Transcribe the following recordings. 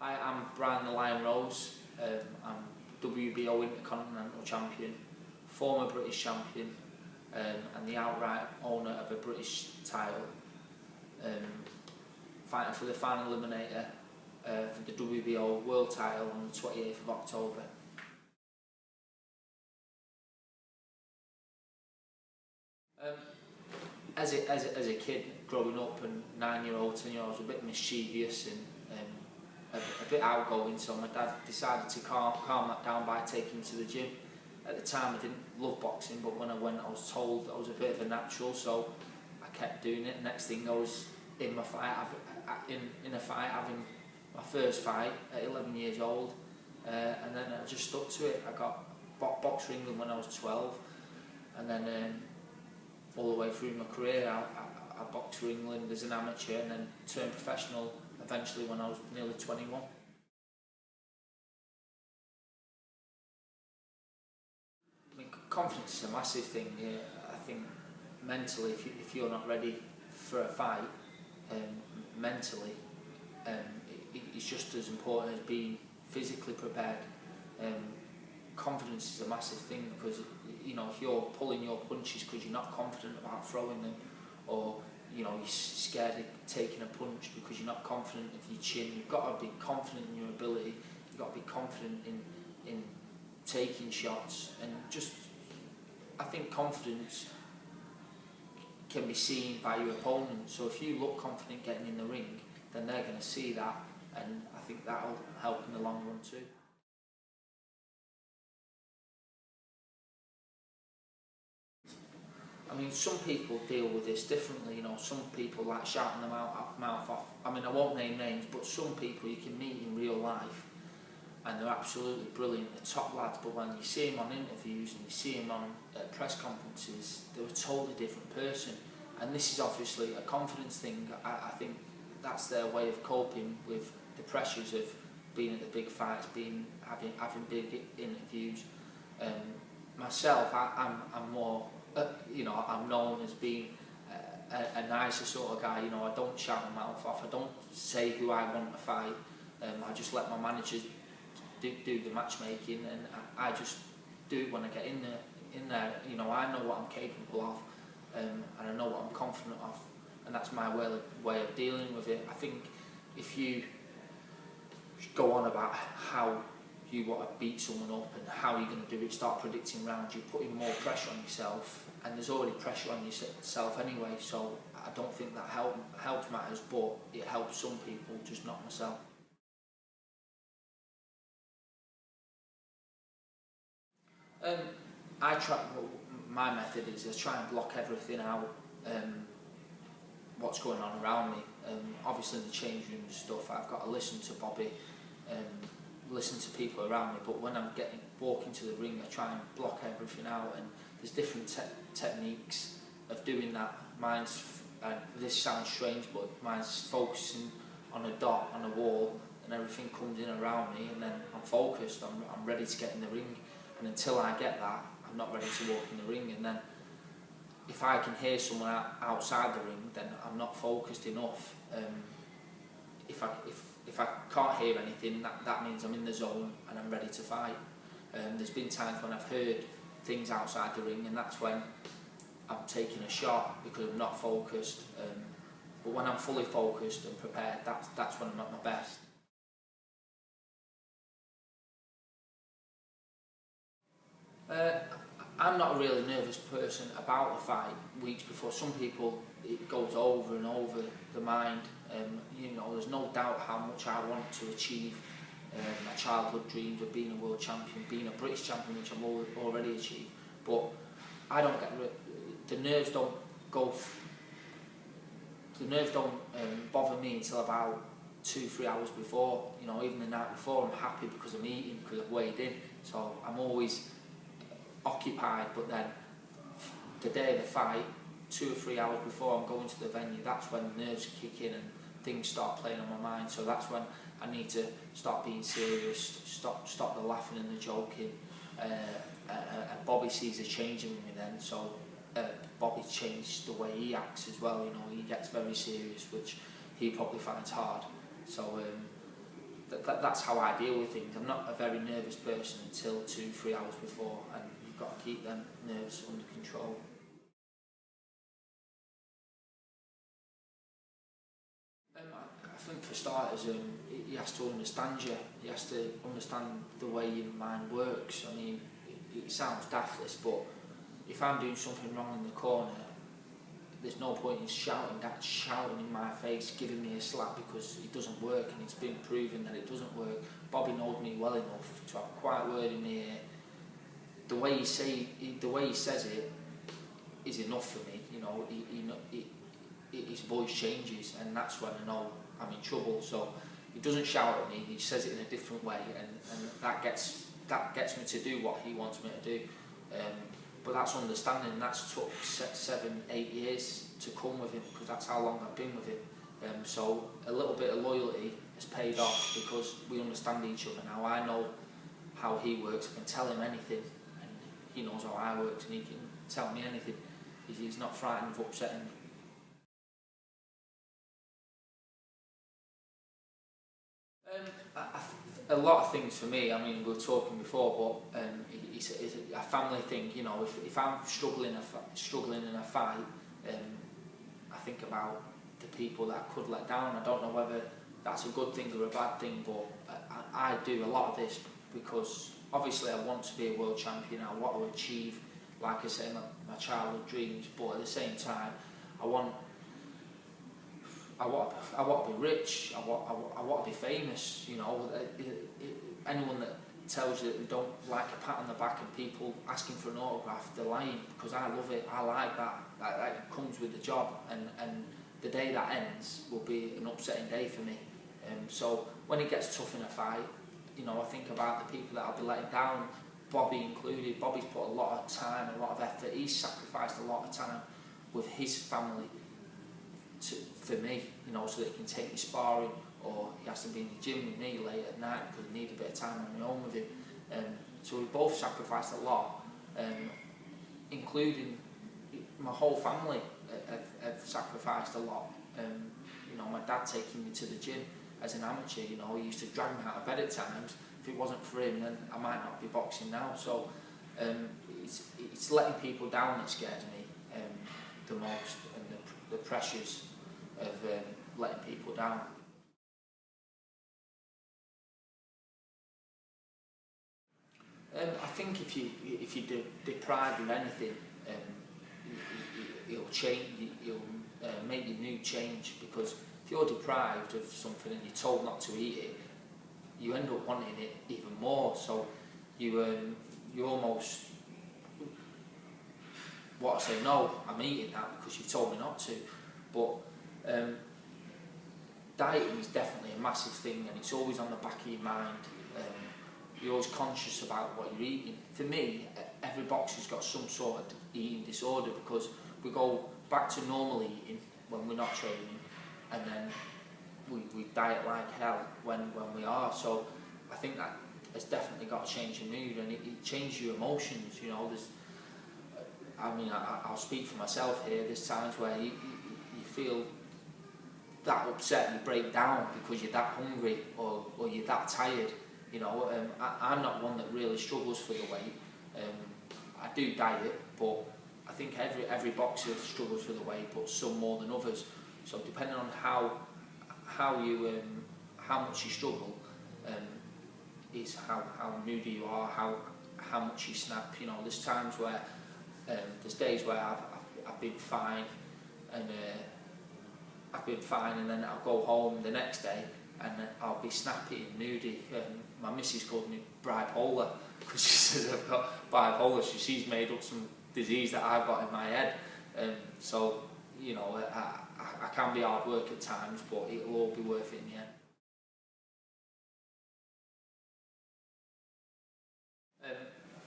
Hi, I'm Brian the Lion Rose. I'm WBO Intercontinental Champion, former British Champion, and the outright owner of a British title. Fighting for the final eliminator for the WBO World title on the 28th of October. As a kid growing up, and 9-year-old, 10-year-old, I was a bit mischievous and a bit outgoing, so my dad decided to calm that down by taking me to the gym. At the time I didn't love boxing, but when I went I was told I was a bit of a natural, so I kept doing it. Next thing I was in my fight, in a fight, having my first fight at 11 years old, and then I just stuck to it. I got boxed for England when I was 12, and then all the way through my career I boxed for England as an amateur and then turned professional eventually when I was nearly 21. I mean, confidence is a massive thing. I think mentally, if you're not ready for a fight, mentally, it's just as important as being physically prepared. Confidence is a massive thing, because if you're pulling your punches because you're not confident about throwing them, or you're scared of taking a punch because you're not confident of your chin, you've got to be confident in your ability. You've got to be confident in taking shots, and just I think confidence can be seen by your opponent. So if you look confident getting in the ring, then they're going to see that, and I think that'll help in the long run too. I mean, some people deal with this differently. Some people like shouting them mouth off. I mean, I won't name names, but some people you can meet in real life and they're absolutely brilliant, they're top lads, but when you see them on interviews and you see them on press conferences, they're a totally different person. And this is obviously a confidence thing. I think that's their way of coping with the pressures of being at the big fights, having big interviews. Myself, I'm more, I'm known as being a nicer sort of guy. I don't shout my mouth off. I don't say who I want to fight. I just let my managers do the matchmaking, and I just do it when I get in there. I know what I'm capable of, and I know what I'm confident of, and that's my way of dealing with it. I think if you go on about how you want to beat someone up and how you're going to do it, start predicting rounds, you're putting more pressure on yourself, and there's already pressure on yourself anyway, so I don't think that helps matters, but it helps some people, just not myself. My method is I try and block everything out, what's going on around me. Obviously in the change room and stuff, I've got to listen to Bobby, listen to people around me, but when I'm walking to the ring, I try and block everything out, and there's different techniques of doing that. This sounds strange, but mine's focusing on a dot on a wall, and everything comes in around me, and then I'm focused, I'm ready to get in the ring, and until I get that, I'm not ready to walk in the ring. And then if I can hear someone outside the ring, then I'm not focused enough. If I can't hear anything, that means I'm in the zone and I'm ready to fight. There's been times when I've heard things outside the ring, and that's when I'm taking a shot because I'm not focused. But when I'm fully focused and prepared, that's when I'm at my best. I'm not a really nervous person about the fight weeks before. Some people, it goes over and over the mind. There's no doubt how much I want to achieve my childhood dreams of being a world champion, being a British champion, which I've already achieved. But I don't get the nerves don't go. The nerves don't bother me until about 2-3 hours before. Even the night before, I'm happy because I'm eating, because I've weighed in. So I'm always occupied. But then the day of the fight, 2 or 3 hours before I'm going to the venue, that's when the nerves kick in and things start playing on my mind. So that's when I need to start being serious, stop the laughing and the joking. And Bobby sees a change in me then, so Bobby changed the way he acts as well. He gets very serious, which he probably finds hard. So that's how I deal with things. I'm not a very nervous person until 2-3 hours before, and you've got to keep them nerves under control. I think for starters, he has to understand you. He has to understand the way your mind works. I mean, it sounds daft this, but if I'm doing something wrong in the corner, there's no point in shouting in my face, giving me a slap, because it doesn't work, and it's been proven that it doesn't work. Bobby knows me well enough to have a quiet word in my ear. The way he says it is enough for me. You know, his voice changes, and that's when I know I'm in trouble. So he doesn't shout at me; he says it in a different way, and that gets me to do what he wants me to do. But that's understanding, and that's took 7-8 years to come with him, because that's how long I've been with him. So a little bit of loyalty has paid off, because we understand each other now. I know how he works. I can tell him anything, and he knows how I work, and he can tell me anything. He's not frightened of upsetting me. A lot of things for me. I mean, we were talking before, but it's a family thing. You know, if I'm struggling in a fight, I think about the people that I could let down. I don't know whether that's a good thing or a bad thing, but I do a lot of this because obviously I want to be a world champion. I want to achieve, like I say, my childhood dreams. But at the same time, I want to be rich. I want to be famous. You know, anyone that tells you that they don't like a pat on the back and people asking for an autograph, they're lying, because I love it. I like that. That comes with the job, and the day that ends will be an upsetting day for me. So when it gets tough in a fight, you know, I think about the people that I'll be letting down, Bobby included. Bobby's put a lot of time, a lot of effort. He's sacrificed a lot of time with his family for me, you know, so that he can take me sparring, or he has to be in the gym with me late at night because I need a bit of time on my own with him. So we both sacrificed a lot, including my whole family have sacrificed a lot. You know, my dad taking me to the gym as an amateur, you know, he used to drag me out of bed at times. If it wasn't for him, then I might not be boxing now. So it's letting people down that scares me the most, and the pressures of letting people down. I think if you're deprived of anything, it'll change. It'll make your mood change, because if you're deprived of something and you're told not to eat it, you end up wanting it even more. So you almost I say, no, I'm eating that because you've told me not to. But dieting is definitely a massive thing, and it's always on the back of your mind. You're always conscious about what you're eating. For me, every boxer's got some sort of eating disorder, because we go back to normal eating when we're not training, and then we diet like hell when we are. So I think that has definitely got to change your mood, and it changes your emotions. You know, I'll speak for myself here. There's times where you feel that upset, you break down because you're that hungry, or you're that tired. You know, I'm not one that really struggles for the weight. I do diet, but I think every boxer struggles for the weight, but some more than others. So depending on how much you struggle, is how moody you are, how much you snap. You know, there's times where there's days where I've been fine, and then I'll go home the next day and I'll be snappy and moody. My missus called me bipolar, because she says I've got bipolar. She's made up some disease that I've got in my head. So, you know, I can be hard work at times, but it'll all be worth it in the end.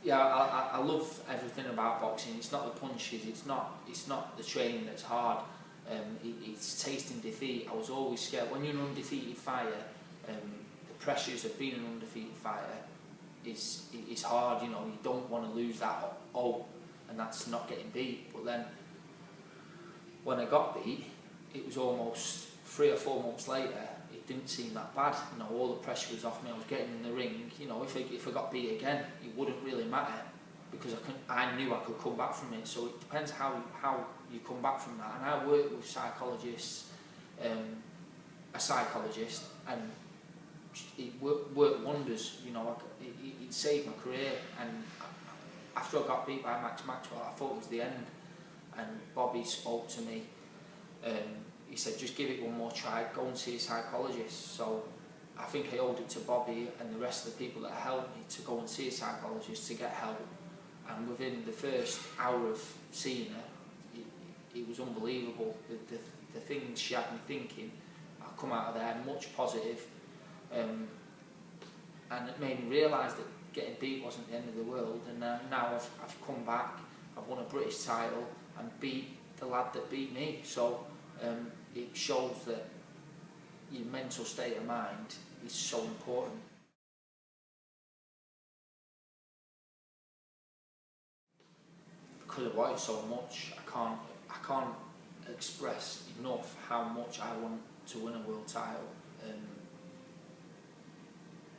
Yeah, I love everything about boxing. It's not the punches, it's not the training that's hard. It's tasting defeat. I was always scared. When you're an undefeated fighter, the pressures of being an undefeated fighter is hard. You know, you don't want to lose that and that's not getting beat. But then when I got beat, it was almost 3 or 4 months later. it didn't seem that bad. You know, all the pressure was off me. I was getting in the ring. You know, if I got beat again, it wouldn't really matter because I knew I could come back from it. So it depends how you come back from that. And I work with psychologists, a psychologist, and it worked wonders. You know, it saved my career. And after I got beat by Max Maxwell, I thought it was the end. And Bobby spoke to me. He said, just give it one more try, go and see a psychologist. So I think I owed it to Bobby and the rest of the people that helped me to go and see a psychologist to get help. And within the first hour of seeing her, it was unbelievable. The things she had me thinking, I come out of there much positive. And it made me realise that getting beat wasn't the end of the world. And now I've come back, I've won a British title and beat the lad that beat me. So it shows that your mental state of mind is so important. Because I want it so much, I can't express enough how much I want to win a world title.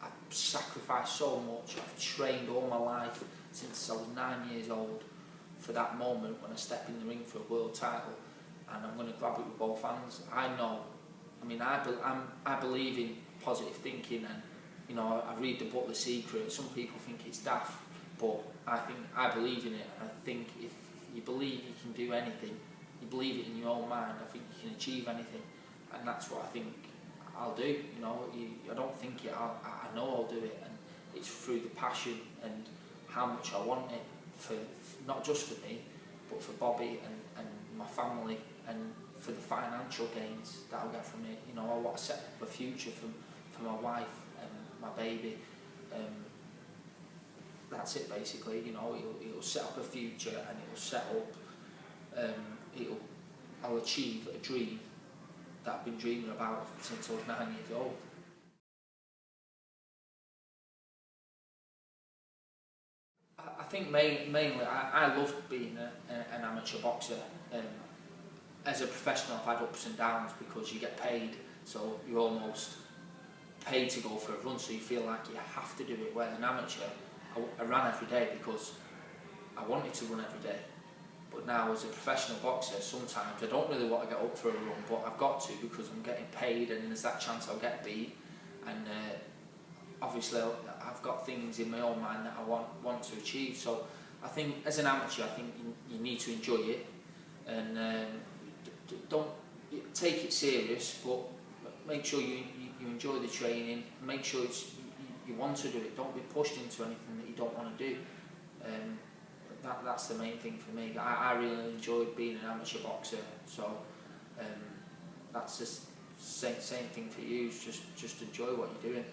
I've sacrificed so much. I've trained all my life since I was 9 years old for that moment when I step in the ring for a world title, and I'm going to grab it with both hands. I know. I mean, I believe in positive thinking, and you know, I read the book The Secret. Some people think it's daft, but I believe in it. And I think if you believe you can do anything, you believe it in your own mind, I think you can achieve anything, and that's what I think I'll do. You know, I don't think it. I know I'll do it, and it's through the passion and how much I want it for not just for me, but for Bobby and my family, and for the financial gains that I'll get from it. You know, I want to set up a future for my wife and my baby. That's it basically. You know, it'll set up a future, and it'll set up. I'll achieve a dream that I've been dreaming about since I was 9 years old. I think mainly I love being an amateur boxer. As a professional, I've had ups and downs because you get paid, so you're almost paid to go for a run, so you feel like you have to do it. Whereas an amateur, I ran every day because I wanted to run every day. But now as a professional boxer, sometimes I don't really want to get up for a run, but I've got to because I'm getting paid, and there's that chance I'll get beat. And obviously I've got things in my own mind that I want to achieve. So I think as an amateur, I think you need to enjoy it, and don't take it serious, but make sure you enjoy the training. Make sure you want to do it. Don't be pushed into anything that you don't want to do. That's the main thing for me. I really enjoyed being an amateur boxer, so that's the same thing for you. Just enjoy what you're doing.